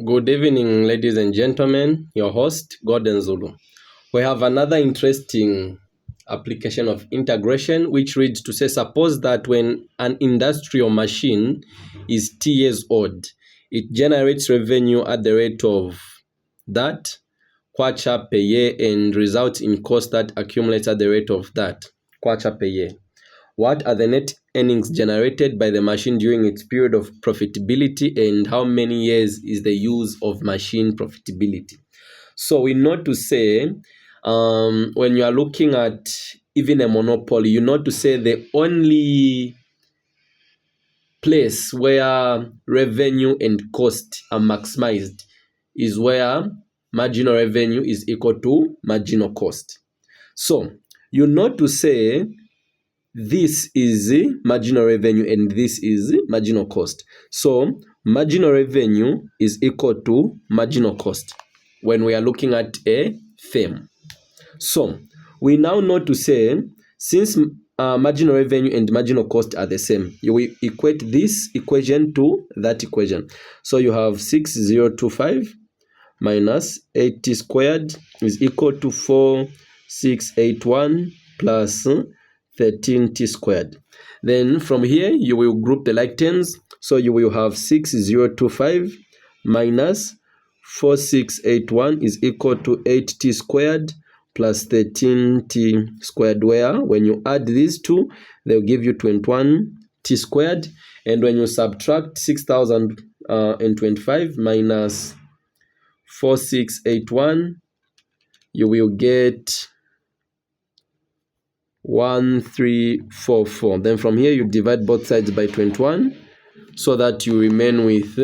Good evening, ladies and gentlemen. Your host, Golden Zulu. We have another interesting application of integration, which reads to say, suppose that when an industrial machine is T years old, it generates revenue at the rate of that kwacha per year and results in cost that accumulates at the rate of that kwacha per year. What are the net earnings generated by the machine during its period of profitability, and how many years is the use of machine profitability? So we know to say, when you are looking at even a monopoly, you know to say the only place where revenue and cost are maximized is where marginal revenue is equal to marginal cost. So you know to say this is marginal revenue and this is marginal cost. So marginal revenue is equal to marginal cost when we are looking at a firm. So we now know to say, since marginal revenue and marginal cost are the same, you will equate this equation to that equation. So you have 6025 minus 80 squared is equal to 4681 plus 13t squared. Then from here you will group the like terms, so you will have 6025 minus 4681 is equal to 8t squared plus 13t squared, where when you add these two they'll give you 21t squared, and when you subtract 6025 minus 4681 you will get 1344. Then from here you divide both sides by 21 so that you remain with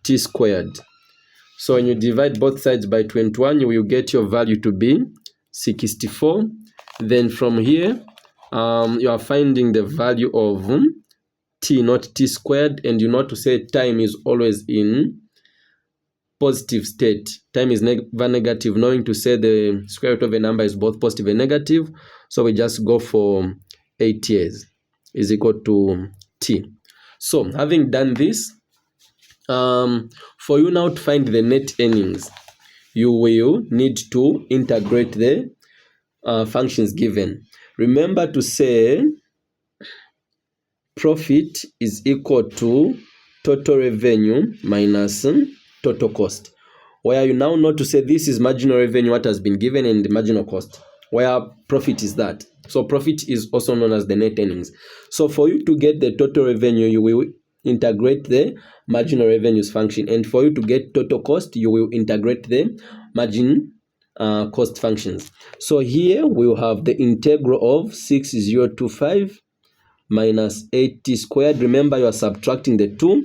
t squared. So when you divide both sides by 21 you will get your value to be 64. Then from here you are finding the value of t, not t squared, and you know to say time is always in positive state. Time is never negative, knowing to say the square root of a number is both positive and negative. So we just go for 8 years is equal to t. So having done this, for you now to find the net earnings, you will need to integrate the functions given. Remember to say profit is equal to total revenue minus total cost, where you now know to say this is marginal revenue, what has been given, and the marginal cost, where profit is that. So profit is also known as the net earnings. So for you to get the total revenue, you will integrate the marginal revenues function, and for you to get total cost, you will integrate the margin cost functions. So here we will have the integral of 6025 minus 80 squared. Remember, you are subtracting the two.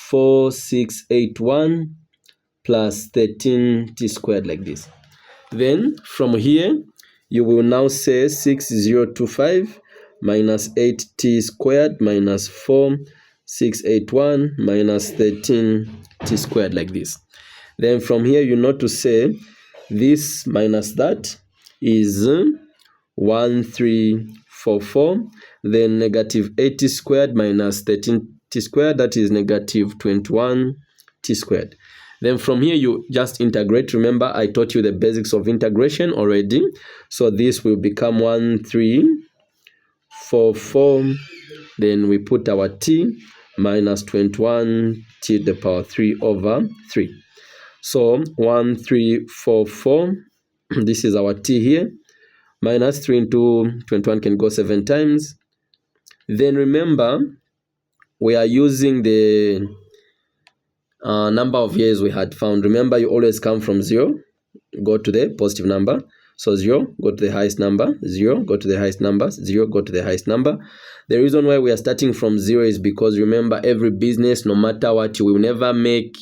4681 plus 13t squared, like this. Then from here you will now say 6025 minus 8t squared minus 4681 minus 13t squared, like this. Then from here you know to say this minus that is 1344. Then negative 80 squared minus 13t squared, that is negative 21t squared. Then from here you just integrate. Remember, I taught you the basics of integration already. So this will become 1344. Then we put our t minus 21t to the power 3 over 3. So 1344, this is our t here, minus 3 into 21 can go 7 times. Then remember, we are using the number of years we had found. Remember, you always come from 0, go to the positive number. So 0, go to the highest number, 0, go to the highest number, 0, go to the highest number. The reason why we are starting from 0 is because, remember, every business, no matter what, you will never make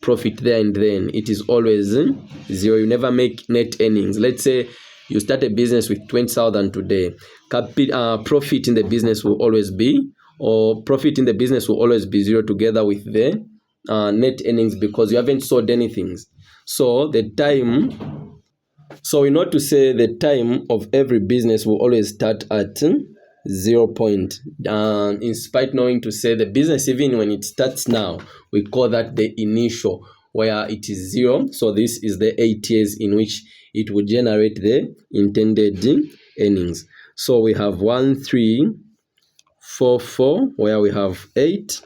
profit there and then. It is always 0. You never make net earnings. Let's say you start a business with 20,000 today. Profit in the business will always be, or profit in the business will always be 0 together with the net earnings, because you haven't sold anything. So the time, so we know to say the time of every business will always start at 0 point. In spite knowing to say the business, even when it starts now, we call that the initial, where it is 0. So this is the 8 years in which it will generate the intended earnings. So we have 1344, where we have 8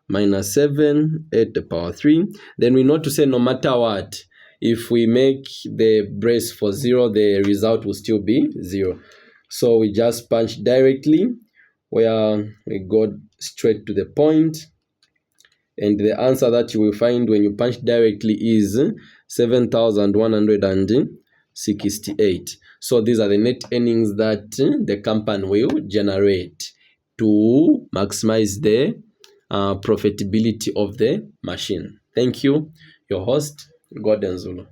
minus 7, 8 to the power 3. Then we know to say no matter what, if we make the brace for 0, the result will still be 0. So we just punch directly, where we go straight to the point. And the answer that you will find when you punch directly is 7,168. So these are the net earnings that the company will generate to maximize the profitability of the machine. Thank you. Your host, Golden Zulu.